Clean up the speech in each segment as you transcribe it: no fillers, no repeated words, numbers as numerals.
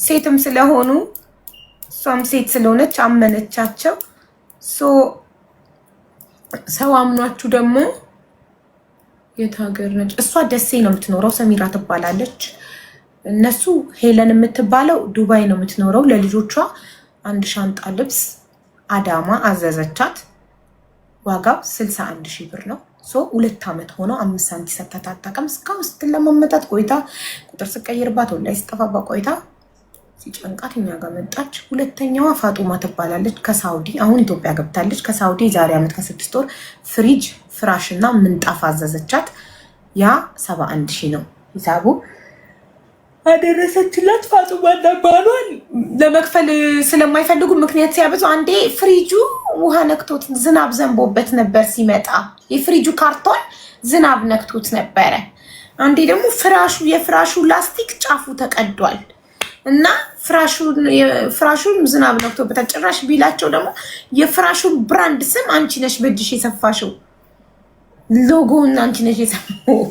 ሴትም ስለሆኑ እሷም ሴት ስለሆነች አመነቻቸው። ሰው አምኗችሁ ደግሞ የት ሀገር ነች እሷ? ደሴ ነው የምትኖረው። ሰሚራ ትባላለች። እነሱ ሄለን የምትባለው ዱባይ ነው የምትኖረው። ለልጆቿ አንድ ሻንጣ ልብስ አዳማ አዘዘቻት። ዋጋው 61,000 ብር ነው። 2 ዓመት ሆኖ 5 ሳንቲ ሰተታጠቀም እስካሁን ስትለማመጣት ቆይታ ቁጥር ስቀይርባት ወላይ ስጠፋባ ቆይታ ሲጨንቃት እኛ ጋር መጣች። ሁለተኛዋ ፋጡማ ትባላለች ከሳውዲ አሁን ኢትዮጵያ ገብታለች። ከሳውዲ የዛሬ ዓመት ከ6 ወር ፍሪጅ ፍራሽ እና ምንጣፍ አዘዘቻት። ያ 71,000 ነው ሂሳቡ። አደረሰችላት። ፋጡማ እና ባሏን ለመክፈል ስለማይፈልጉ ምክንያት ሲያበዙ፣ አንዴ ፍሪጁ ውሃ ነክቶት ዝናብ ዘንቦበት ነበር ሲመጣ፣ የፍሪጁ ካርቶን ዝናብ ነክቶት ነበረ። አንዴ ደግሞ የፍራሹ ላስቲክ ጫፉ ተቀዷል እና ፍራሹን ዝናብ ነክቶበታል። ጭራሽ ቢላቸው ደግሞ የፍራሹን ብራንድ ስም አንቺ ነሽ በእጅሽ የሰፋሽው፣ ሎጎውን አንቺ ነሽ የሰፋው።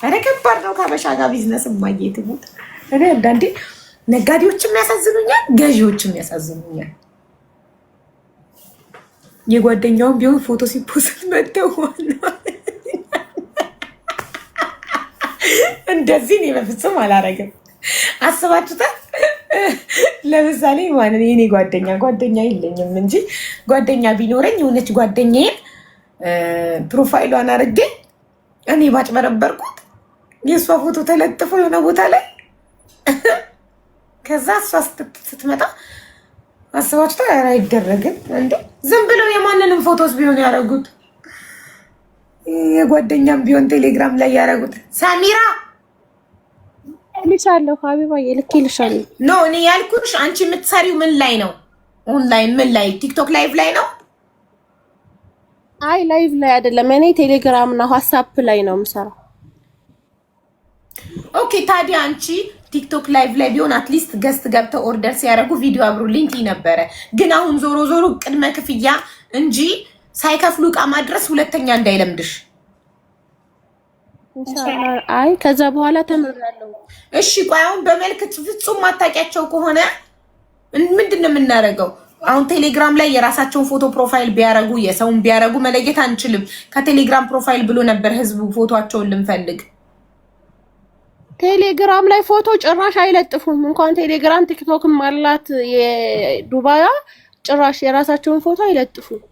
ኧረ ከባድ ነው ከሀበሻ ጋር ቢዝነስ ማየት። እኔ አንዳንዴ ነጋዴዎችም ያሳዝኑኛል፣ ገዢዎችም ያሳዝኑኛል። የጓደኛውን ቢሆን ፎቶ ሲፖስት መተው እንደዚህ እኔ በፍጹም አላረግም። አስባችሁታል? ለምሳሌ ማለት የኔ ጓደኛ የለኝም እንጂ ጓደኛ ቢኖረኝ የሆነች ጓደኛዬን ፕሮፋይሏን አድርጌ እኔ ባጭበረበርኩት የእሷ ፎቶ ተለጥፎ የሆነ ቦታ ላይ ከዛ እሷ ስትመጣ አስባችሁታል? ኧረ አይደረግም እንዴ! ዝም ብለው የማንንም ፎቶስ ቢሆን ያደረጉት የጓደኛም ቢሆን ቴሌግራም ላይ ያደረጉት ሳሚራ ልሻለሁ ሀቢባዬ ልኬልሻለሁ። ኖ እኔ ያልኩሽ አንቺ የምትሰሪው ምን ላይ ነው? ኦንላይን ምን ላይ? ቲክቶክ ላይቭ ላይ ነው? አይ ላይቭ ላይ አይደለም። እኔ ቴሌግራም እና ዋትስአፕ ላይ ነው የምሰራው። ኦኬ ታዲያ አንቺ ቲክቶክ ላይቭ ላይ ቢሆን አትሊስት ገስት ገብተው ኦርደር ሲያደርጉ ቪዲዮ አብሩልኝ ነበረ። ግን አሁን ዞሮ ቅድመ ክፍያ እንጂ ሳይከፍሉ እቃ ማድረስ ሁለተኛ እንዳይለምድሽ። አይ ከዛ በኋላ ተምራለሁ። እሺ ቆይ አሁን በመልክት ፍጹም ማታውቂያቸው ከሆነ ምንድን ነው የምናደርገው? አሁን ቴሌግራም ላይ የራሳቸውን ፎቶ ፕሮፋይል ቢያረጉ የሰውን ቢያረጉ መለየት አንችልም። ከቴሌግራም ፕሮፋይል ብሎ ነበር ህዝቡ ፎቶቸውን ልንፈልግ። ቴሌግራም ላይ ፎቶ ጭራሽ አይለጥፉም። እንኳን ቴሌግራም ቲክቶክም አላት የዱባያ፣ ጭራሽ የራሳቸውን ፎቶ አይለጥፉም።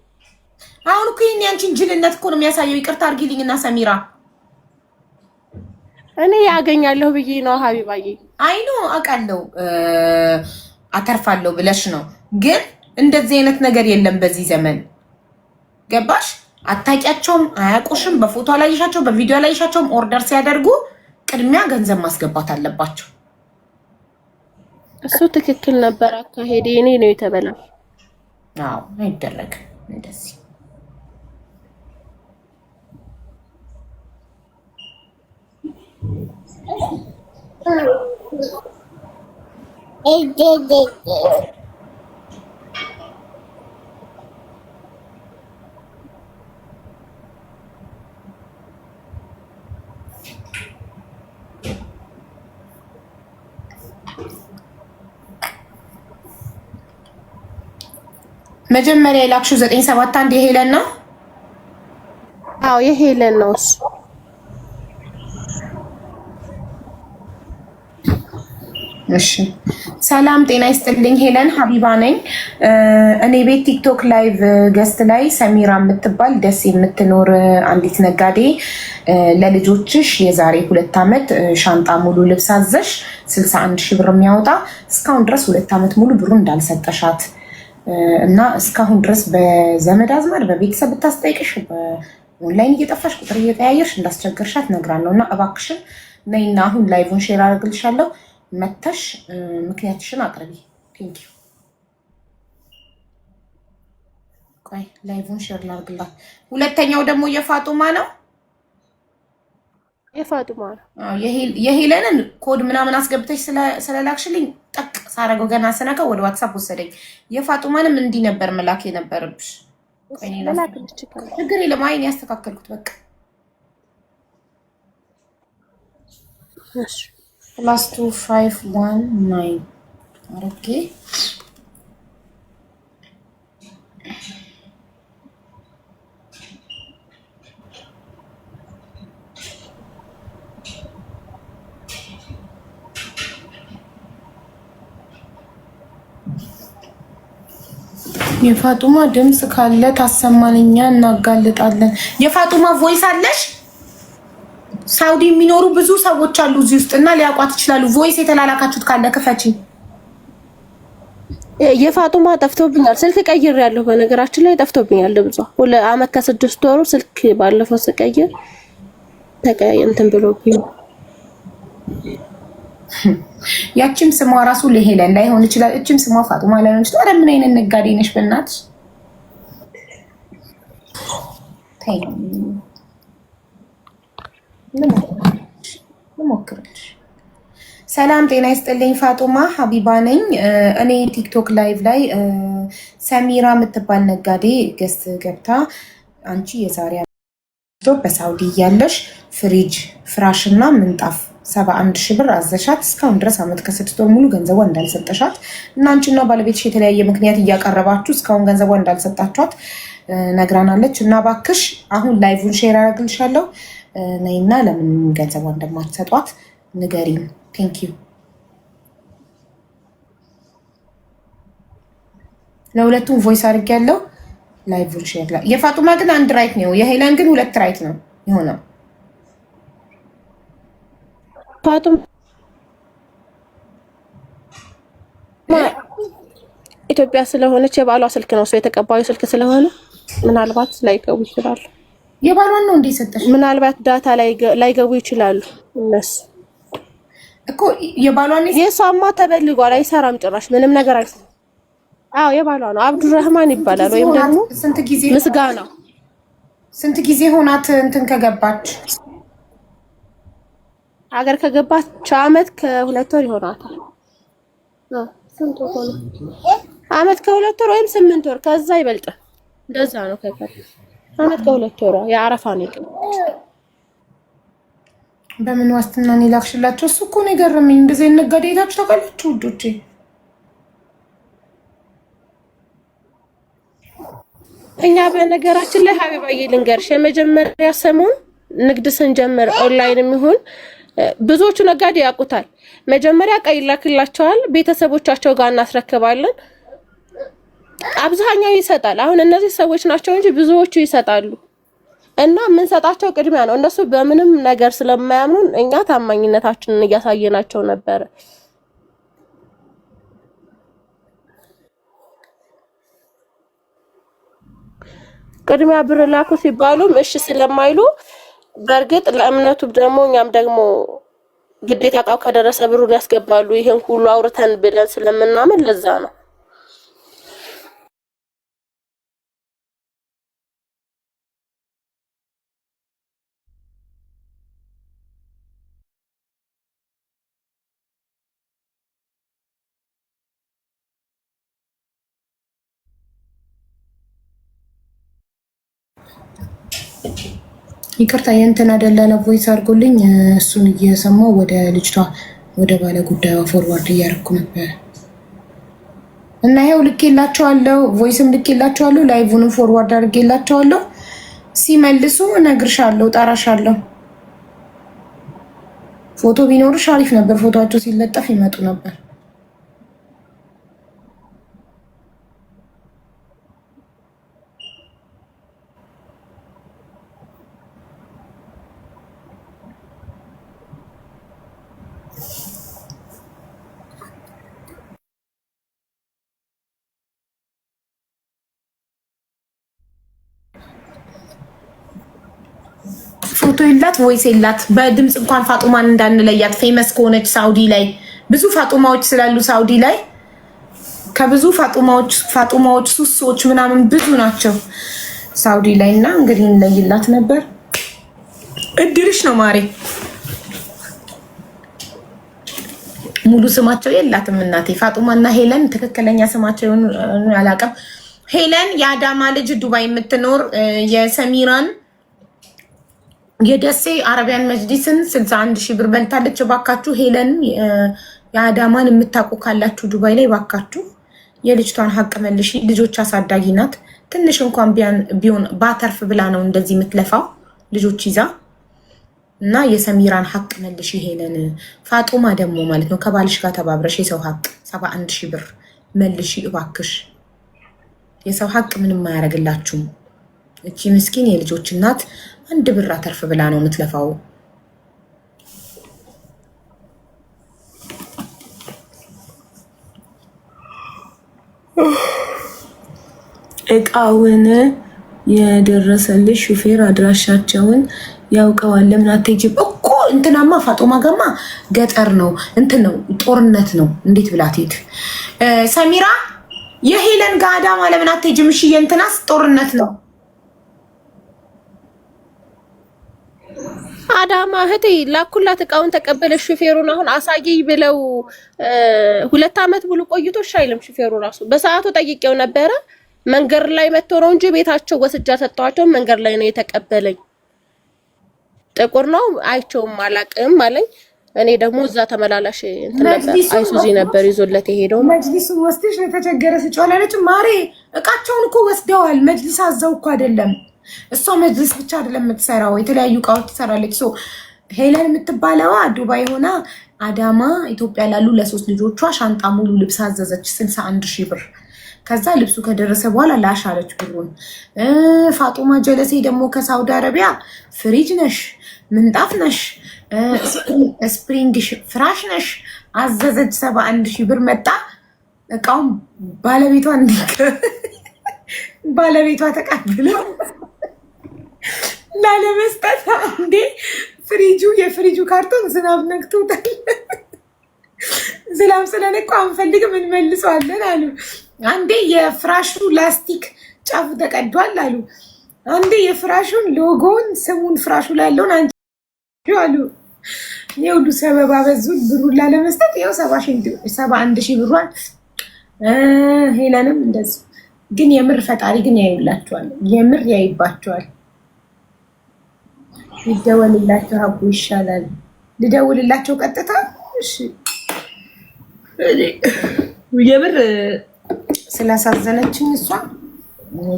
አሁን እኮ ይሄን ያንቺን ጅልነት እኮ ነው የሚያሳየው። ይቅርታ አድርጊልኝና ሰሚራ እኔ ያገኛለሁ ብዬ ነው ሀቢባዬ። አይኖ አውቃለሁ አተርፋለሁ ብለሽ ነው። ግን እንደዚህ አይነት ነገር የለም በዚህ ዘመን ገባሽ? አታውቂያቸውም፣ አያውቁሽም። በፎቶ አላየሻቸው፣ በቪዲዮ አላየሻቸውም። ኦርደር ሲያደርጉ ቅድሚያ ገንዘብ ማስገባት አለባቸው። እሱ ትክክል ነበር አካሄዴ። እኔ ነው የተበላው። አዎ አይደረግም እንደዚህ። መጀመሪያ የላክሽው 971 የሄለን ነው? አዎ የሄለን ነው እሱ። እሺ ሰላም ጤና ይስጥልኝ። ሄለን ሀቢባ ነኝ። እኔ ቤት ቲክቶክ ላይቭ ገስት ላይ ሰሚራ የምትባል ደስ የምትኖር አንዲት ነጋዴ ለልጆችሽ የዛሬ 2 ዓመት ሻንጣ ሙሉ ልብስ አዘሽ 61,000 ብር የሚያወጣ እስካሁን ድረስ 2 ዓመት ሙሉ ብሩ እንዳልሰጠሻት እና እስካሁን ድረስ በዘመድ አዝማድ በቤተሰብ ብታስጠይቅሽ በኦንላይን እየጠፋሽ ቁጥር እየተያየርሽ እንዳስቸገርሻት ነግራለሁ እና እባክሽን ነይና አሁን ላይቭን ሼር አድርግልሻለሁ መተሽ ምክንያትሽን አቅርቢ። ቴንክ ዩ። ቆይ ላይቭን ሼር ላድርግላት። ሁለተኛው ደግሞ የፋጡማ ነው። የፋጡማ ነው። የሄለንን ኮድ ምናምን አስገብተሽ ስለላክሽልኝ ጠቅ ሳረገው ገና ስነካው ወደ ዋትሳፕ ወሰደኝ። የፋጡማንም እንዲህ ነበር መላክ የነበረብሽ። ችግር የለም። አይን ያስተካከልኩት በቃ። +2519 ኦኬ። የፋጡማ ድምጽ ካለ ታሰማንኛ እናጋልጣለን። የፋጡማ ቮይስ አለሽ? ሳውዲ የሚኖሩ ብዙ ሰዎች አሉ እዚህ ውስጥ እና ሊያውቋት ይችላሉ። ቮይስ የተላላካችሁት ካለ ክፈቺ። የፋጡማ ጠፍቶብኛል። ስልክ ቀይሬያለሁ። በነገራችን ላይ ጠፍቶብኛል ድምጿ። 2 ዓመት ከ6 ወሩ ስልክ ባለፈው ስቀይር እንትን ብሎብኝ። ያቺም ስሟ ራሱ ለሄለን ላይሆን ይችላል። እቺም ስሟ ፋጡማ ላይሆን ይችላል። ምን አይነት ነጋዴ ነሽ በእናትሽ? ልሞክርልሽ። ሰላም ጤና ይስጥልኝ። ፋጡማ ሀቢባ ነኝ። እኔ ቲክቶክ ላይቭ ላይ ሰሚራ የምትባል ነጋዴ ገስት ገብታ አንቺ የዛሬ በሳውዲ እያለሽ ፍሪጅ ፍራሽ እና ምንጣፍ 71 ሺህ ብር አዘሻት እስካሁን ድረስ ዓመት ከ6 ወር ሙሉ ገንዘቧ እንዳልሰጠሻት እና አንቺና ባለቤትሽ የተለያየ ምክንያት እያቀረባችሁ እስካሁን ገንዘቧ እንዳልሰጣችኋት ነግራናለች። እና ባክሽ አሁን ላይቭን ሼር አደርግልሻለሁ ነይና ለምን ገንዘቧ እንደማትሰጧት ንገሪኝ። ቴንክ ዩ። ለሁለቱም ቮይስ አድርጌያለሁ። ላይቭን ሼር ላይ የፋጡማ ግን አንድ ራይት ነው፣ የሄለን ግን 2 ራይት ነው የሆነው። ፋጡማ ኢትዮጵያ ስለሆነች የባሏ ስልክ ነው እሱ የተቀባዩ ስልክ ስለሆነ ምናልባት ላይገቡ ይችላሉ። የባሏን ነው እንዴ ሰጠሽ? ምናልባት ዳታ ላይገቡ ይችላሉ እነሱ እኮ የባሏን የሷማ ተበልጓል። አይሰራም ጭራሽ ምንም ነገር አይሰራም። አዎ የባሏ ነው። አብዱራህማን ይባላል ወይም ደግሞ ምስጋና። ስንት ጊዜ ሆናት እንትን ከገባች? ሀገር ከገባች ዓመት ከ2 ወር ይሆናታል። ስንት ሆነ? ዓመት ከ2 ወር ወይም 8 ወር ከዛ ይበልጣል። እንደዛ ነው። ዓመት ከ2 ወሯ የአረፋ ነው የገባች። በምን ዋስትና ነው ላክሽላቸው? እሱ እኮ ነው የገረመኝ። እንደዚህ ነጋዴ ሄዳችሁ ታውቃላችሁ ውዶቼ? እኛ በነገራችን ላይ ሀቢባዬ ልንገርሽ፣ የመጀመሪያ ሰሞን ንግድ ስንጀምር ኦንላይንም ይሁን ብዙዎቹ ነጋዴ ያውቁታል። መጀመሪያ ዕቃ ይላክላቸዋል፣ ቤተሰቦቻቸው ጋር እናስረክባለን። አብዛኛው ይሰጣል። አሁን እነዚህ ሰዎች ናቸው እንጂ ብዙዎቹ ይሰጣሉ። እና የምንሰጣቸው ቅድሚያ ነው። እነሱ በምንም ነገር ስለማያምኑን እኛ ታማኝነታችንን እያሳየናቸው ነበረ። ቅድሚያ ብር ላኩ ሲባሉም እሺ ስለማይሉ በእርግጥ ለእምነቱ ደግሞ እኛም ደግሞ ግዴታ ዕቃው ከደረሰ ብሩን ያስገባሉ። ይሄን ሁሉ አውርተን ብለን ስለምናምን ለዛ ነው። ይቅርታ የእንትን አይደለ ቮይስ አድርጎልኝ እሱን እየሰማው ወደ ልጅቷ ወደ ባለ ጉዳዩ ፎርዋርድ እያደረኩ ነበር። እና ይሄው ልኬላቸዋለሁ፣ ቮይስም ልኬላቸዋለሁ፣ ላይቭንም ፎርዋርድ አድርጌላቸዋለሁ። ሲመልሱ እነግርሻለሁ፣ ጠራሻለሁ። ፎቶ ቢኖርሽ አሪፍ ነበር። ፎቶአቸው ሲለጠፍ ይመጡ ነበር። ፎቶ የላት ቮይስ የላት። በድምፅ እንኳን ፋጡማን እንዳንለያት ፌመስ ከሆነች ሳውዲ ላይ ብዙ ፋጡማዎች ስላሉ ሳውዲ ላይ ከብዙ ፋጡማዎች ሱሶች ምናምን ብዙ ናቸው ሳውዲ ላይ እና እንግዲህ እንለይላት ነበር። እድልሽ ነው ማሬ። ሙሉ ስማቸው የላትም እናቴ። ፋጡማና ሄለን ትክክለኛ ስማቸውን አላውቅም። ሄለን የአዳማ ልጅ ዱባይ የምትኖር የሰሚራን የደሴ አረቢያን መጅሊስን 61,000 ብር በልታለች። ባካችሁ ሄለን የአዳማን የምታውቁ ካላችሁ ዱባይ ላይ ባካችሁ የልጅቷን ሀቅ መልሺ። ልጆች አሳዳጊ ናት። ትንሽ እንኳን ቢሆን ባተርፍ ብላ ነው እንደዚህ የምትለፋው ልጆች ይዛ እና የሰሚራን ሀቅ መልሺ ሄለን። ፋጡማ ደግሞ ማለት ነው ከባልሽ ጋር ተባብረሽ የሰው ሀቅ 71,000 ብር መልሺ እባክሽ። የሰው ሀቅ ምንም አያደርግላችሁም። እቺ ምስኪን የልጆች እናት 1 ብር አተርፍ ብላ ነው የምትለፋው። እቃውን የደረሰልሽ ሹፌር አድራሻቸውን ያውቀዋል። ለምን አትሄጂም እኮ? እንትናማ ፋጦማ ጋማ ገጠር ነው እንትን ነው ጦርነት ነው። እንዴት ብላ ትሄድ? ሰሚራ የሄለን ጋር አዳማ ለምን አትሄጂም? እሺ የእንትናስ ጦርነት ነው። አዳማ እህቴ ላኩላት እቃውን ተቀበለሽ። ሹፌሩን አሁን አሳየኝ ብለው 2 ዓመት ሙሉ ቆይቶ አይልም ሹፌሩ ራሱ። በሰዓቱ ጠይቄው ነበረ። መንገድ ላይ መጥቶ ነው እንጂ ቤታቸው ወስጃ ሰጠኋቸው። መንገድ ላይ ነው የተቀበለኝ። ጥቁር ነው አይቼውም አላቅም አለኝ። እኔ ደግሞ እዛ ተመላላሽ እንትን ነበር አይሱዚ ነበር ይዞለት የሄደው። መጅሊሱን ወስደሽ ለተቸገረ ስጫላለች ማሬ። እቃቸውን እኮ ወስደዋል። መጅሊስ አዘው እኮ አይደለም። እሷ መጅሊስ ብቻ አይደለም የምትሰራው፣ የተለያዩ እቃዎች ትሰራለች። ሄለን የምትባለዋ ዱባይ ሆና አዳማ ኢትዮጵያ ላሉ ለ3 ልጆቿ ሻንጣ ሙሉ ልብስ አዘዘች 61,000 ብር። ከዛ ልብሱ ከደረሰ በኋላ ላሽ አለች ብሩን። ፋጡማ ጀለሴ ደግሞ ከሳውዲ አረቢያ ፍሪጅ ነሽ፣ ምንጣፍ ነሽ፣ ስፕሪንግ ፍራሽ ነሽ አዘዘች 71,000 ብር። መጣ እቃውን ባለቤቷ ተቀብለው ላለመስጠት እንዴ የፍሪጁ ካርቶን ዝናብ ነክቶታል። ዝናብ ስለነካ አንፈልግም እንመልሰዋለን አሉ። አንዴ የፍራሹ ላስቲክ ጫፉ ተቀዷል አሉ። አንዴ የፍራሹን ሎጎውን ስሙን ፍራሹ ላይ ያለውን አንቺ አሉ። የሁሉ ሰበብ አበዙ ብሩን ላለመስጠት። ይኸው 71,000 ብሯን ሄለንም እንደዚህ። ግን የምር ፈጣሪ ግን ያዩላቸዋል፣ የምር ያይባቸዋል። ይደወልላቸው ሀቡ ይሻላል። ልደውልላቸው ቀጥታ። እሺ የምር ስላሳዘነችኝ እሷ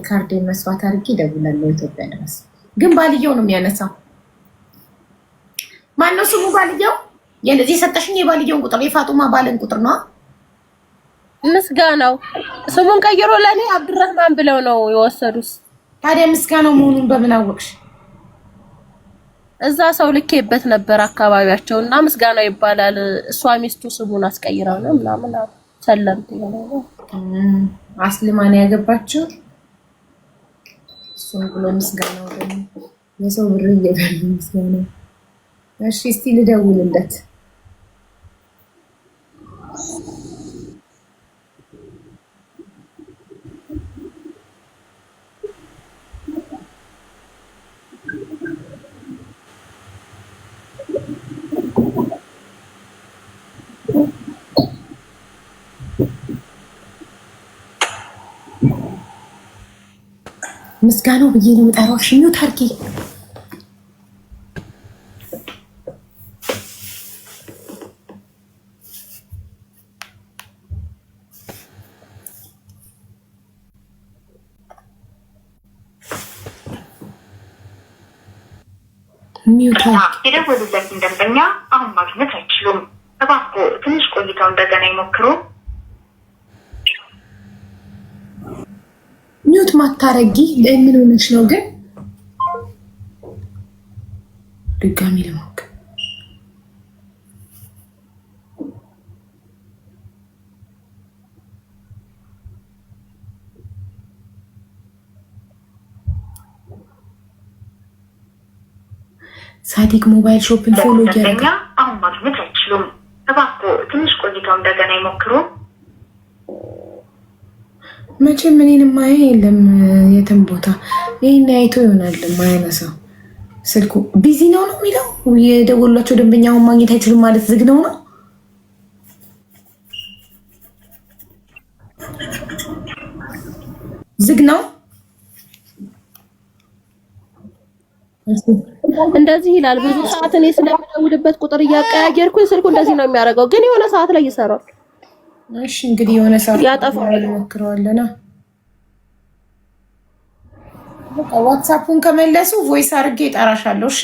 ካርዴን መስዋዕት አድርጌ እደውላለሁ ኢትዮጵያ ድረስ። ግን ባልየው ነው የሚያነሳው። ማነው ስሙ ባልየው? የነዚህ ሰጠሽኝ የባልየውን ቁጥር የፋጡማ ባልን ቁጥር ነው። ምስጋናው ስሙን ቀይሮ ለኔ አብዱራህማን ብለው ነው የወሰዱት። ታዲያ ምስጋናው መሆኑን በምን አወቅሽ? እዛ ሰው ልኬበት ነበር አካባቢያቸው እና ምስጋናው ይባላል። እሷ ሚስቱ ስሙን አስቀይራ ነው ምናምን ሰለምት ነው አስልማን ያገባችው እሱን ብሎ ምስጋናው ደግሞ የሰው ብር እየበሉ ምስጋናው። እሺ እስቲ ልደውልለት። ምስጋናው ብዬ ነው የምጠራው። እሺ ሚውት አድርጊ። የደወሉለትን ደንበኛ አሁን ማግኘት አይችሉም። እባክዎ ትንሽ ቆይተው እንደገና ይሞክሩ። ሚውት ማታረጊ ለምን ሆነሽ ነው? ግን ድጋሚ ልሞክር። ሳዲቅ ሞባይል ሾፕን ፎሎ ደንበኛ አሁን ማግኘት አይችሉም። እባክዎ ትንሽ ቆይተው እንደገና ይሞክሩ። መቼም እኔንም ማየ የለም የትም ቦታ። ይሄን አይቶ ይሆናል ማያነሳው። ስልኩ ቢዚ ነው ነው የሚለው። የደወሏቸው ደንበኛውን ማግኘት አይችሉም ማለት ዝግ ነው ነው። ዝግ ነው። እንደዚህ ይላል። ብዙ ሰዓት እኔ ስለምደውልበት ቁጥር እያቀያየርኩኝ ስልኩ እንደዚህ ነው የሚያደርገው፣ ግን የሆነ ሰዓት ላይ ይሰራል። እሺ እንግዲህ የሆነ ሰዓት ያጠፋል። እንሞክረዋለና በቃ ዋትስአፑን ከመለሱ ቮይስ አድርጌ እጠራሻለሁ። እሺ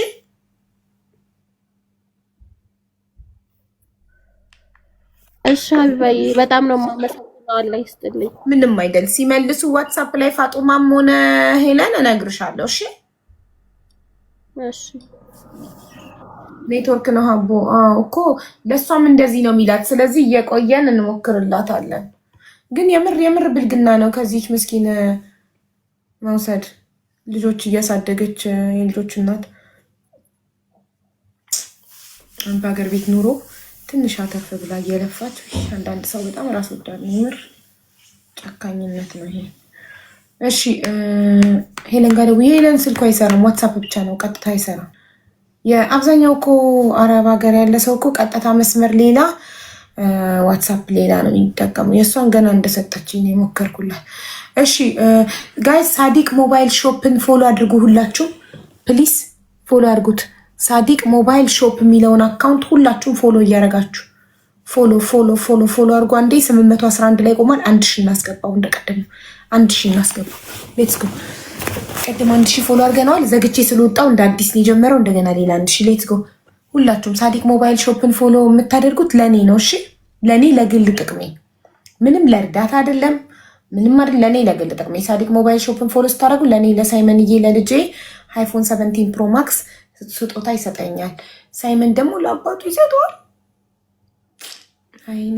እሺ አቢባዬ በጣም ነው የማመሰግነው። አላህ ይስጥልኝ። ምንም አይደል። ሲመልሱ ዋትስአፕ ላይ ፋጡማም ሆነ ሄለን እነግርሻለሁ። እሺ እሺ ኔትወርክ ነው ሀቦ እኮ ለእሷም እንደዚህ ነው የሚላት። ስለዚህ እየቆየን እንሞክርላታለን። ግን የምር ብልግና ነው ከዚች ምስኪን መውሰድ። ልጆች እያሳደገች የልጆች እናት በሀገር ቤት ኑሮ ትንሽ አተርፍ ብላ እየለፋች። አንዳንድ ሰው በጣም ራስ ወዳድ ነው። የምር ጨካኝነት ነው ይሄ። እሺ ሄለን ጋር ደውዬ ሄለን ስልኩ አይሰራም፣ ዋትሳፕ ብቻ ነው ቀጥታ አይሰራም። የአብዛኛው እኮ አረብ ሀገር ያለ ሰው እኮ ቀጥታ መስመር ሌላ ዋትሳፕ ሌላ ነው የሚጠቀሙ። የእሷን ገና እንደሰጠችኝ ነው የሞከርኩላት። እሺ ጋይስ ሳዲቅ ሞባይል ሾፕን ፎሎ አድርጉ። ሁላችሁ ፕሊስ ፎሎ አድርጉት። ሳዲቅ ሞባይል ሾፕ የሚለውን አካውንት ሁላችሁም ፎሎ እያደረጋችሁ ፎሎ አድርጉ። አንዴ 811 ላይ ቆሟል። 1000 እናስገባው። እንደቀደም 1000 እናስገባው። ሌትስ ጎ። ቀደም 1000 ፎሎ አድርገናል። ዘግቼ ስለወጣው እንደ አዲስ ነው የጀመረው። እንደገና ሌላ 1000። ሌትስ ጎ። ሁላችሁም ሳዲቅ ሞባይል ሾፕን ፎሎ የምታደርጉት ለኔ ነው። እሺ ለኔ ለግል ጥቅሜ፣ ምንም ለእርዳታ አይደለም፣ ምንም አይደል። ለኔ ለግል ጥቅሜ ሳዲቅ ሞባይል ሾፕን ፎሎ ስታደርጉ ለኔ ለሳይመንዬ ለልጄ አይፎን 17 ፕሮ ማክስ ስጦታ ይሰጠኛል። ሳይመን ደግሞ ለአባቱ ይሰጠዋል። አይኔ